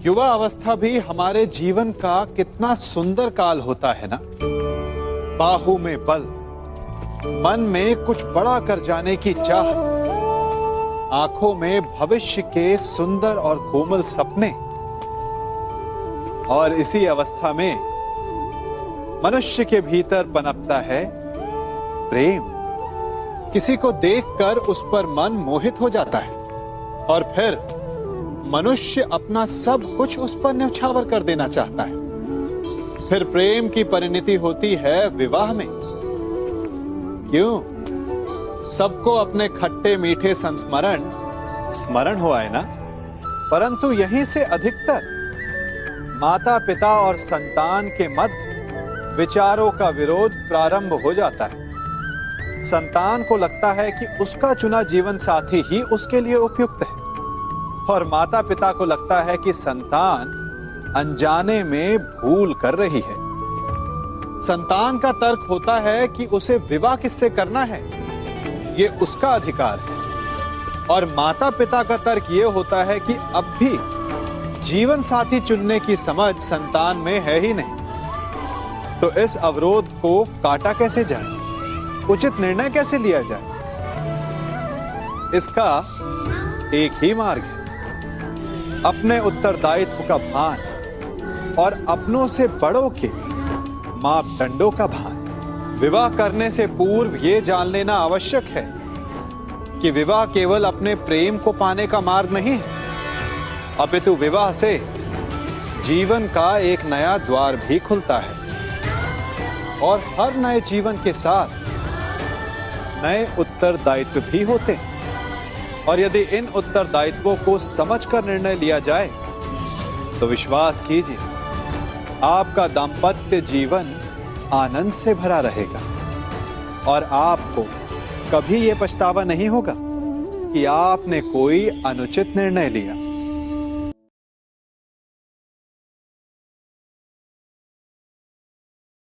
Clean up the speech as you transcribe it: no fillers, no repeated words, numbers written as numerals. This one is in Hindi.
युवा अवस्था भी हमारे जीवन का कितना सुंदर काल होता है ना। बाहों में बल, मन में कुछ बड़ा कर जाने की चाह, आंखों में भविष्य के सुंदर और कोमल सपने। और इसी अवस्था में मनुष्य के भीतर पनपता है प्रेम। किसी को देखकर उस पर मन मोहित हो जाता है और फिर मनुष्य अपना सब कुछ उस पर न्यौछावर कर देना चाहता है। फिर प्रेम की परिणति होती है विवाह में। क्यों? सबको अपने खट्टे मीठे संस्मरण स्मरण हुआ है ना। परंतु यहीं से अधिकतर माता पिता और संतान के मध्य विचारों का विरोध प्रारंभ हो जाता है। संतान को लगता है कि उसका चुना जीवन साथी ही उसके लिए उपयुक्त है और माता पिता को लगता है कि संतान अनजाने में भूल कर रही है। संतान का तर्क होता है कि उसे विवाह किससे करना है, ये उसका अधिकार है। और माता पिता का तर्क ये होता है कि अब भी जीवन साथी चुनने की समझ संतान में है ही नहीं। तो इस अवरोध को काटा कैसे जाए, उचित निर्णय कैसे लिया जाए? इसका एक ही मार्ग है, अपने उत्तरदायित्व का भान और अपनों से बड़ों के मापदंडों का भान। विवाह करने से पूर्व यह जान लेना आवश्यक है कि विवाह केवल अपने प्रेम को पाने का मार्ग नहीं है, अपितु विवाह से जीवन का एक नया द्वार भी खुलता है। और हर नए जीवन के साथ नए उत्तरदायित्व भी होते हैं। और यदि इन उत्तरदायित्वों को समझकर निर्णय लिया जाए तो विश्वास कीजिए, आपका दाम्पत्य जीवन आनंद से भरा रहेगा और आपको कभी यह पछतावा नहीं होगा कि आपने कोई अनुचित निर्णय लिया।